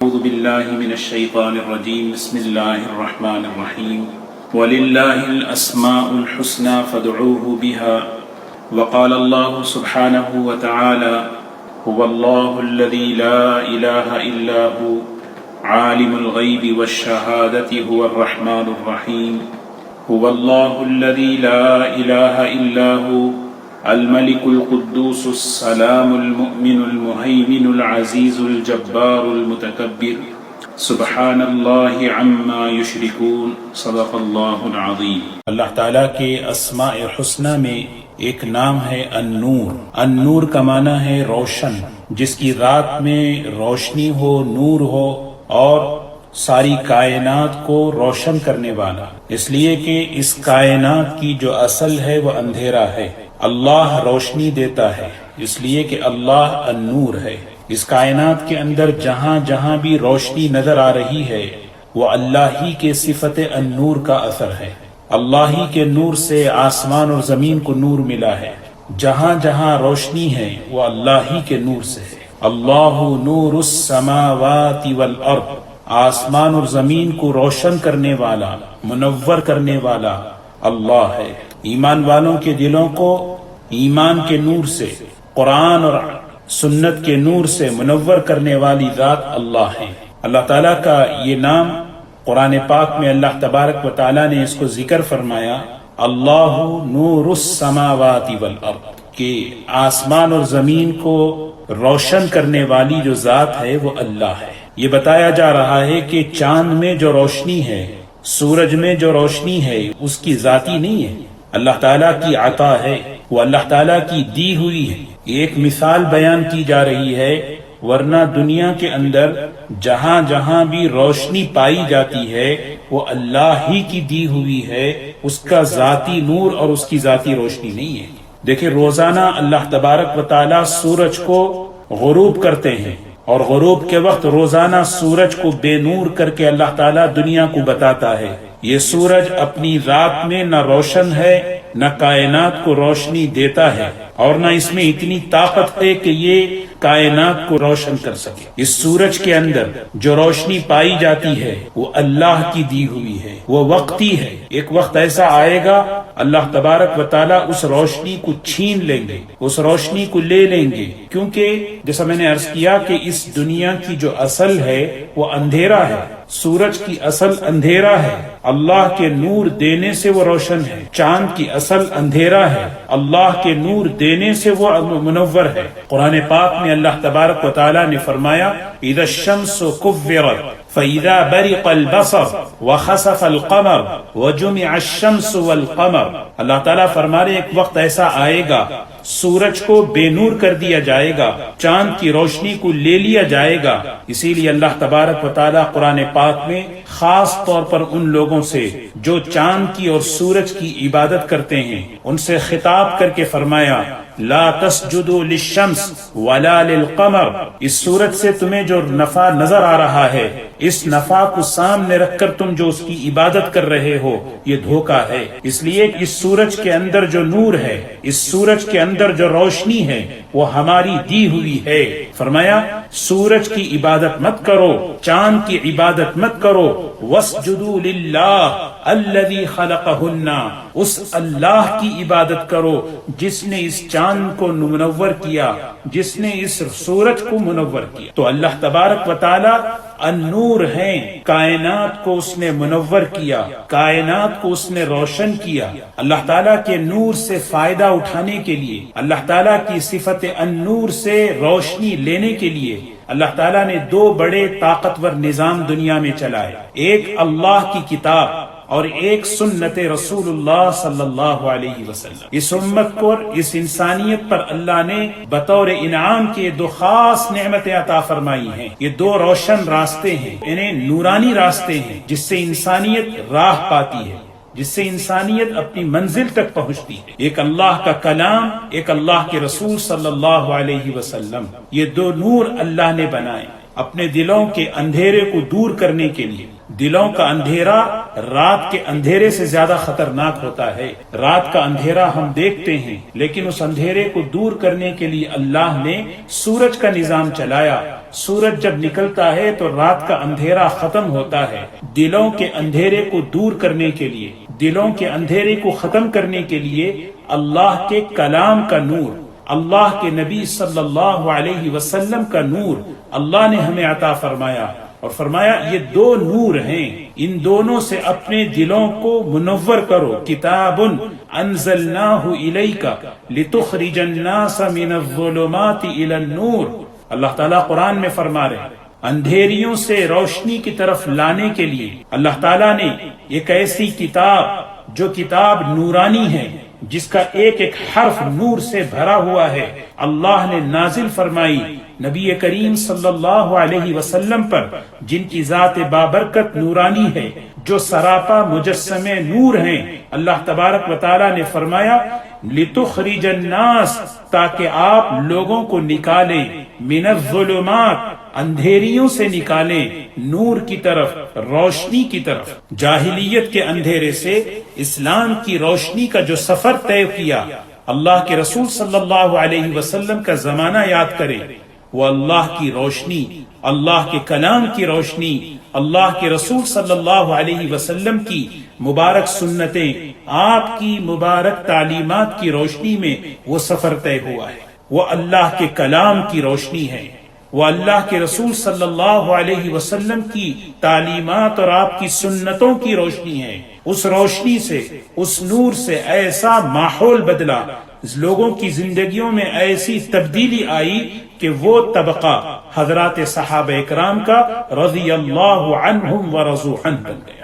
أعوذ بالله من الشيطان الرجيم بسم الله الرحمن الرحيم ولله الأسماء الحسنى فادعوه بها وقال الله سبحانه وتعالى هو الله الذي لا إله إلا هو عالم الغيب والشهادة هو الرحمن الرحيم هو الله الذي لا إله إلا هو الملك القدوس السلام المؤمن المهيمن العزيز الجبار المتكبر سبحان الله عما يشركون صدق الله العظيم۔ اللہ تعالیٰ کے اسماء الحسنی میں ایک نام ہے النور۔ النور کا معنی ہے روشن، جس کی رات میں روشنی ہو، نور ہو اور ساری کائنات کو روشن کرنے والا، اس لیے کہ اس کائنات کی جو اصل ہے وہ اندھیرا ہے، اللہ روشنی دیتا ہے، اس لیے کہ اللہ النور ہے۔ اس کائنات کے اندر جہاں جہاں بھی روشنی نظر آ رہی ہے وہ اللہ ہی کے صفت النور کا اثر ہے۔ اللہ ہی کے نور سے آسمان اور زمین کو نور ملا ہے۔ جہاں جہاں روشنی ہے وہ اللہ ہی کے نور سے ہے۔ اللہ نور السماوات والارض، آسمان اور زمین کو روشن کرنے والا، منور کرنے والا اللہ ہے۔ ایمان والوں کے دلوں کو ایمان کے نور سے، قرآن اور سنت کے نور سے منور کرنے والی ذات اللہ ہے۔ اللہ تعالیٰ کا یہ نام قرآن پاک میں اللہ تبارک و تعالیٰ نے اس کو ذکر فرمایا، اللہ نور السماوات والارض، کہ آسمان اور زمین کو روشن کرنے والی جو ذات ہے وہ اللہ ہے۔ یہ بتایا جا رہا ہے کہ چاند میں جو روشنی ہے، سورج میں جو روشنی ہے، اس کی ذاتی نہیں ہے، اللہ تعالیٰ کی عطا ہے، وہ اللہ تعالیٰ کی دی ہوئی ہے۔ ایک مثال بیان کی جا رہی ہے، ورنہ دنیا کے اندر جہاں جہاں بھی روشنی پائی جاتی ہے وہ اللہ ہی کی دی ہوئی ہے، اس کا ذاتی نور اور اس کی ذاتی روشنی نہیں ہے۔ دیکھیں، روزانہ اللہ تبارک و تعالیٰ سورج کو غروب کرتے ہیں، اور غروب کے وقت روزانہ سورج کو بے نور کر کے اللہ تعالیٰ دنیا کو بتاتا ہے یہ سورج اپنی رات میں نہ روشن ہے، نہ کائنات کو روشنی دیتا ہے، اور نہ اس میں اتنی طاقت ہے کہ یہ کائنات کو روشن کر سکے۔ اس سورج کے اندر جو روشنی پائی جاتی ہے وہ اللہ کی دی ہوئی ہے، وہ وقتی ہے۔ ایک وقت ایسا آئے گا اللہ تبارک و تعالیٰ اس روشنی کو چھین لیں گے، اس روشنی کو لے لیں گے، کیونکہ جیسا میں نے عرض کیا کہ اس دنیا کی جو اصل ہے وہ اندھیرا ہے، سورج کی اصل اندھیرا ہے، اللہ کے نور دینے سے وہ روشن ہے۔ چاند کی اصل اندھیرا ہے، اللہ کے نور دینے سے وہ منور ہے۔ قرآن پاک میں اللہ تبارک و تعالیٰ نے فرمایا، اذا الشمس كورت فاذا برق البصر وخسف القمر وجمع الشمس والقمر۔ اللہ تعالیٰ فرما رہے ایک وقت ایسا آئے گا سورج کو بے نور کر دیا جائے گا، چاند کی روشنی کو لے لیا جائے گا۔ اسی لیے اللہ تبارک و تعالیٰ قرآن پاک میں خاص طور پر ان لوگوں سے جو چاند کی اور سورج کی عبادت کرتے ہیں ان سے خطاب کر کے فرمایا، لا تسجدوا للشمس ولا للقمر۔ اس سورج سے تمہیں جو نفع نظر آ رہا ہے، اس نفع کو سامنے رکھ کر تم جو اس کی عبادت کر رہے ہو یہ دھوکہ ہے۔ اس لیے اس سورج کے اندر جو نور ہے، اس سورج کے اندر جو روشنی ہے وہ ہماری دی ہوئی ہے۔ فرمایا سورج کی عبادت مت کرو، چاند کی عبادت مت کرو، واسجدوا للہ الذی خلقہن، اس اللہ کی عبادت کرو جس نے اس چاند کو منور کیا، جس نے اس سورج کو منور کیا۔ تو اللہ تبارک و تعالی النور ہیں، کائنات کو اس نے منور کیا، کائنات کو اس نے روشن کیا۔ اللہ تعالیٰ کے نور سے فائدہ اٹھانے کے لیے، اللہ تعالیٰ کی صفت النور سے روشنی لینے کے لیے اللہ تعالیٰ نے دو بڑے طاقتور نظام دنیا میں چلائے، ایک اللہ کی کتاب اور ایک سنت رسول اللہ صلی اللہ علیہ وسلم۔ اس امت کو، اس انسانیت پر اللہ نے بطور انعام کے دو خاص نعمتیں عطا فرمائی ہیں۔ یہ دو روشن راستے ہیں، انہیں نورانی راستے ہیں جس سے انسانیت راہ پاتی ہے، جس سے انسانیت اپنی منزل تک پہنچتی ہے۔ ایک اللہ کا کلام، ایک اللہ کے رسول صلی اللہ علیہ وسلم۔ یہ دو نور اللہ نے بنائے اپنے دلوں کے اندھیرے کو دور کرنے کے لیے۔ دلوں کا اندھیرا رات کے اندھیرے سے زیادہ خطرناک ہوتا ہے۔ رات کا اندھیرا ہم دیکھتے ہیں، لیکن اس اندھیرے کو دور کرنے کے لیے اللہ نے سورج کا نظام چلایا، سورج جب نکلتا ہے تو رات کا اندھیرا ختم ہوتا ہے. دلوں کے اندھیرے کو دور کرنے کے لیے، دلوں کے اندھیرے کو ختم کرنے کے لیے اللہ کے کلام کا نور، اللہ کے نبی صلی اللہ علیہ وسلم کا نور اللہ نے ہمیں عطا فرمایا، اور فرمایا یہ دو نور ہیں، ان دونوں سے اپنے دلوں کو منور کرو. کتاب انزلناہ الیک لتخرج الناس من الظلمات الی النور. اللہ تعالیٰ قرآن میں فرما رہے ہیں اندھیریوں سے روشنی کی طرف لانے کے لیے اللہ تعالیٰ نے ایک ایسی کتاب جو کتاب نورانی ہے، جس کا ایک ایک حرف نور سے بھرا ہوا ہے، اللہ نے نازل فرمائی نبی کریم صلی اللہ علیہ وسلم پر، جن کی ذات بابرکت نورانی ہے، جو سراپا مجسم نور ہیں. اللہ تبارک و تعالی نے فرمایا لتخرج الناس، تاکہ آپ لوگوں کو نکالیں، من الظلمات، اندھیریوں سے نکالیں، نور کی طرف، روشنی کی طرف. جاہلیت کے اندھیرے سے اسلام کی روشنی کا جو سفر طے کیا، اللہ کے رسول صلی اللہ علیہ وسلم کا زمانہ یاد کریں. وہ اللہ کی روشنی، اللہ کے کلام کی روشنی، اللہ کے رسول صلی اللہ علیہ وسلم کی مبارک سنتیں، آپ کی مبارک تعلیمات کی روشنی میں وہ سفر طے ہوا ہے. وہ اللہ کے کلام کی روشنی ہے، وہ اللہ کے رسول صلی اللہ علیہ وسلم کی تعلیمات اور آپ کی سنتوں کی روشنی ہے. اس روشنی سے، اس نور سے ایسا ماحول بدلا، لوگوں کی زندگیوں میں ایسی تبدیلی آئی کہ وہ طبقہ حضرات صحابہ اکرام کا رضی اللہ عنہم ورضوا عنہ بن گئے.